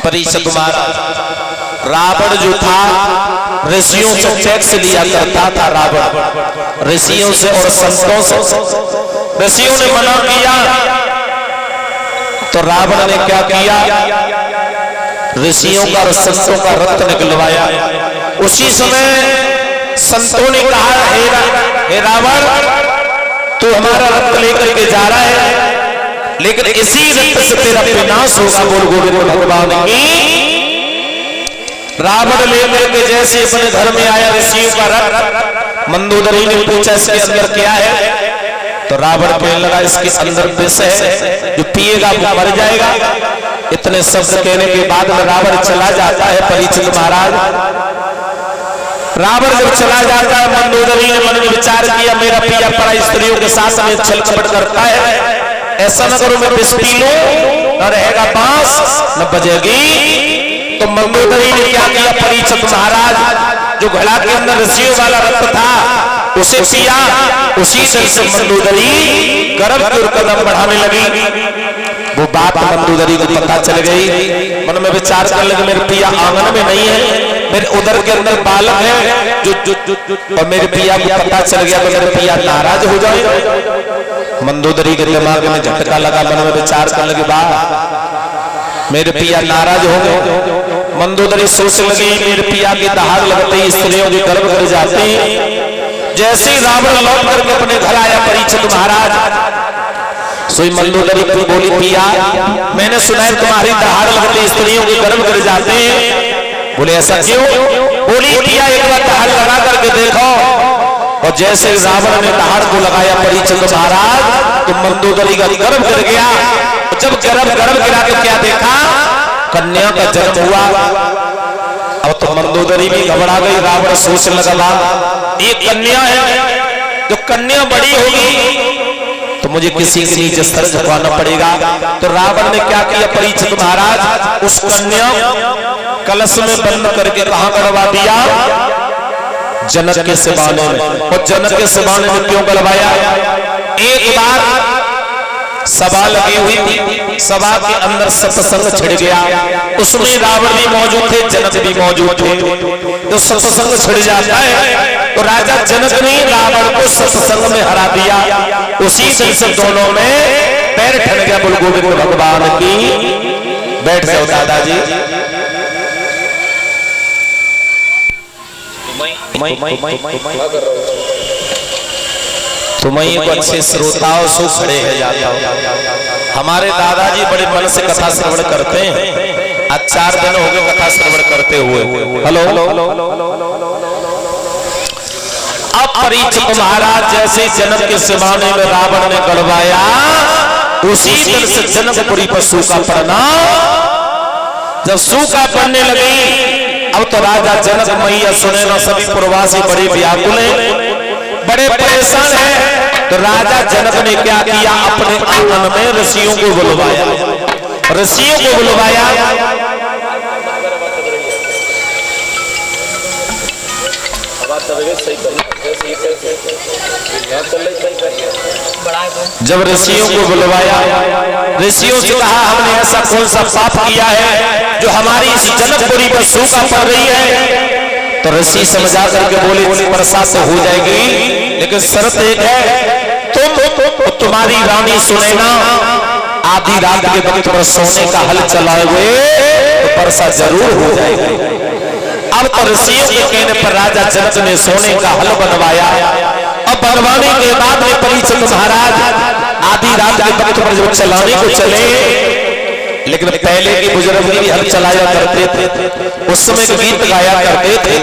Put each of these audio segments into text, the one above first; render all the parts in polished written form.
परीक्षित महाराज, रावण जो था ऋषियों से टैक्स लिया करता था। रावण ऋषियों से और संतों से, ऋषियों ने मना किया तो रावण ने क्या किया, ऋषियों का और संतों का रक्त निकलवाया। उसी समय संतों ने कहा, हे रावण, तू हमारा रक्त लेकर के जा रहा है, लेकिन इसी रक्त से तेरा विनाश होगा। बोल गोविंद भगवान की। रावण लेकर के जैसे अपने घर में आया ऋषियों का रक्त, मंदोदरी ने पूछा इसके अंदर क्या है, तो रावण कहने लगा इसके अंदर विष है, जो पिएगा वो मर जाएगा। इतने शब्द कहने के बाद में रावण चला जाता है। परीक्षित महाराज, रावण जब चला जाता है, मंदोदरी ने मन में विचार किया, मेरा पिया पराई स्त्रियों के साथ में छल कपट करता है, ऐसा न करो मैं विष पी लूं, न रहेगा बांस न बजेगी। तो मंदोदरी ने क्या किया, परीक्षित महाराज जो घड़ा के अंदर ऋषियों वाला रक्त था उसे पिया। उसी से मंदोदरी गर्भ की ओर कदम बढ़ाने लगी। वो बात मंदोदरी को पता चल गई। मन में विचार कर लगे, मेरे पिया आंगन में नहीं है, मेरे उदर के अंदर बालक है जो और मेरे पिया को पता चल गया तो मेरे पिया नाराज हो जाए। मंदोदरी के दिमाग में झटका लगा। मन में विचार कर लगे, वाह मेरे पिया नाराज हो गए। मंदोदरी सोचने लगी, मेरे पिया की दहाड़ लगते ही स्त्रियों के गर्भ कर जाते। जैसे रावण लौट करके अपने घर आया परीक्षित महाराज, सोई मंदोदरी को बोली, पिया मैंने सुना है तुम्हारी दहाड़ लगते स्त्रियों के गर्भ कर जाते हैं। बोले ऐसा क्यों? बोली, पिया एक बार दहाड़ लगा करके देखो। और जैसे रावण ने दहाड़ को लगाया परीक्षित महाराज, तो मंदोदरी का गर्भ गिर गया। जब गर्भ गिरा के क्या देखा, कन्या का जन्म हुआ। अब तो मंदोदरी भी घबरा गई। रावण सोचने लगा, ये कन्या है, जो कन्या बड़ी होगी तो मुझे किसी के नीचे सर झुकाना पड़ेगा। तो रावण ने क्या किया, परीक्षित महाराज उस कन्या कलश में बंद करके कहां गड़वा दिया, जनक के सिवाने में। और जनक के सिवाने में क्यों गड़वाया, एक बार सभा लगी हुई थी, सभा के अंदर सत्संग छिड़ गया, उसमें रावण भी मौजूद थे, जनक भी मौजूद थे। तो सत्संग छिड़ जाता है तो राजा जनक ने रावण को सत्संग में हरा दिया। उसी दिन से दोनों में पैर ठन गया। बोल गोविंद भगवान की। बैठ जाओ दादाजी। तुम्हें को अच्छे श्रोताओं से खड़े है जाता हूं। हमारे दादाजी बड़े मन से कथा श्रवण करते हैं। आज 4 दिन हो गए कथा श्रवण करते हुए। हेलो। अब परीक्षित महाराज जैसे जनक के सिवाने में रावण ने गड़वाया, उसी दिन से जनकपुरी पर सूखा पड़ना। जब सूखा पड़ने लगी, अब तो राजा जनक मैया सुने ना, सभी प्रवासी बड़े व्याकुल हैं, बड़े परेशान हैं। तो राजा जनक ने क्या किया, अपने आंगन में ऋषियों को बुलवाया। ऋषियों को बुलवाया। जब ऋषियों को बुलवाया, ऋषियों से कहा, हमने ऐसा कौन सा पाप किया है जो हमारी इस जनकपुरी पर सूखा पड़ रही है। तो ऋषि समझा करके बोले, वर्षा तो हो जाएगी, लेकिन शर्त एक है, तुम्हारी रानी सुने ना, आधी रात के वक्त पर सोने का हल चलाओगे तो वर्षा जरूर हो जाएगी। अब तो ऋषियों के कहने पर राजा जनक ने सोने का हल बनवाया। अब बनवाने के बाद में परीक्षित महाराज आधी रात के वक्त पर जब चलाने को चले, लेकिन पहले के बुजुर्ग भी हल चलाया करते थे, उस समय गीत गाया करते थे।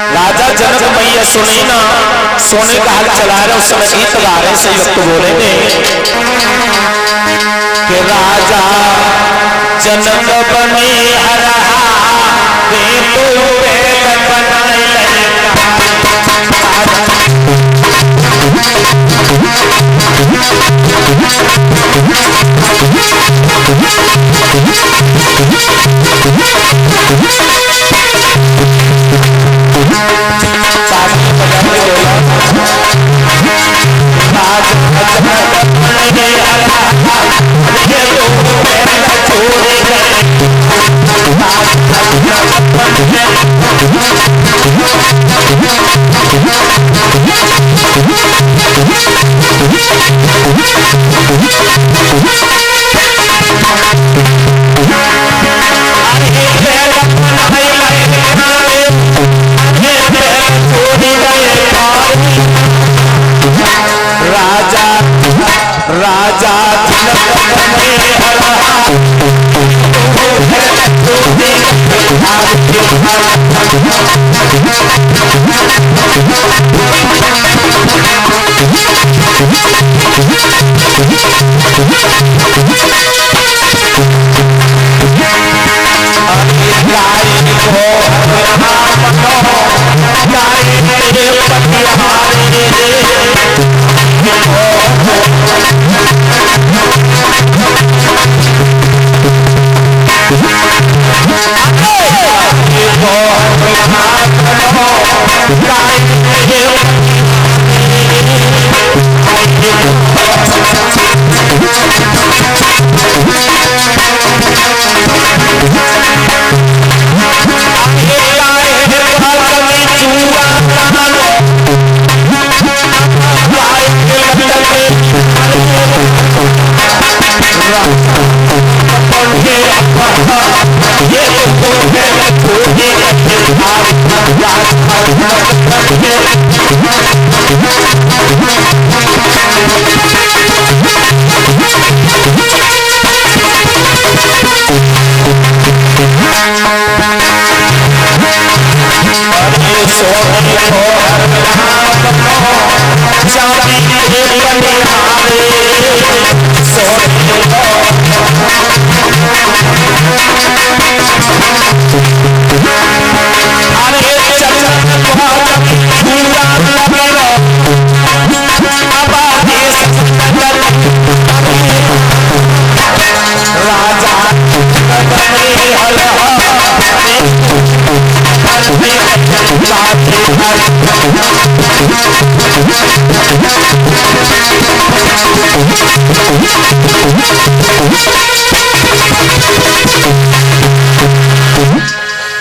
राजा जनक मैया सुनी ना, सोने का हल चला रहे, उस समय गीत गा रहे। सही वक्त बोलेंगे कि राजा जनक बने हरा दे तो बेल बनाए लगा।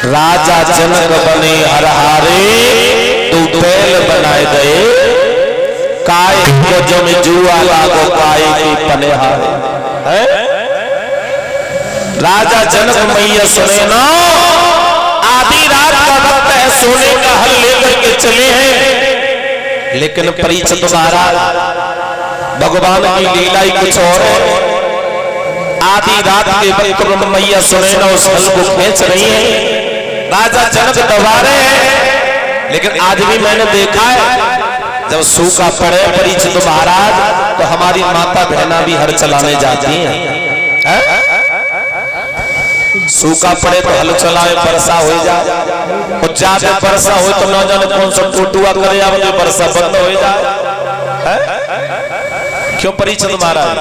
राजा जनक बने हरहारे, तू बैल बनाए गए, काय को जम जुआ लागो काय की पनेहारे। राजा जनक मैया सुने ना, आधी रात का वक्त है, सोने का हल लेकर के चले हैं, लेकिन परीक्षित महाराज भगवान की लीला ही कुछ और है। आधी रात के वक्त मैया सुने ना उस हल को खींच रही है, राजा जनक दबा रहे हैं, लेकिन आज भी मैंने देखा है जब सूखा पड़े परीक्षित महाराज तो हमारी माता बहना भी हर चलाने जाती हैं। सूखा पड़े तो हल चलाए, वर्षा हो जाए, और ज्यादा वर्षा हो तो न जाने कौन सा टूटुआ करे या वर्षा बंद हो जाए। क्यों परीक्षित महाराज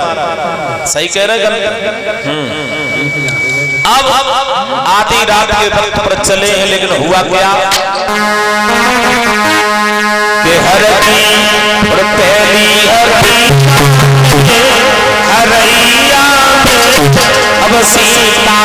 सही कह रहे हैं। अब आधी रात के वक्त पर चले हैं, लेकिन हुआ क्या कि हर की पहली हरैया अब सीता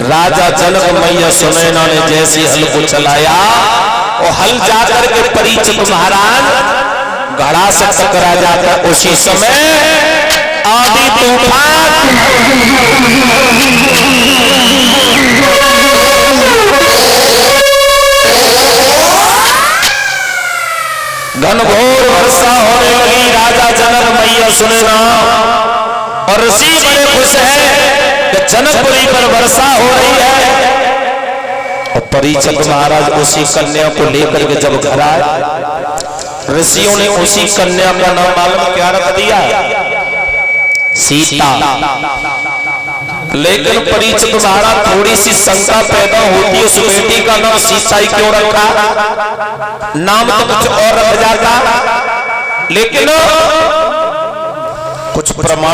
राजा जनक मैया सुनैना ने जैसे हल को चलाया, और हल जाकर के परीक्षित महाराज घड़ा से टकरा जाता। उसी समय आधी तूफान घनघोर वर्षा होने लगी। राजा जनक मैया सुनैना और ऋषि बड़े खुश है कि जनकपुरी पर वर्षा हो रही है। और परीक्षित महाराज उसी कन्या को लेकर के जब घर आए, ऋषियों ने उसी कन्या का नाम मालूम क्या रख दिया? सीता। लेकिन परीक्षित महाराज थोड़ी सी शंका पैदा होती है, उस बेटी का नाम सीता ही क्यों रखा? नाम तो कुछ और रख जाता, लेकिन कुछ प्रमाण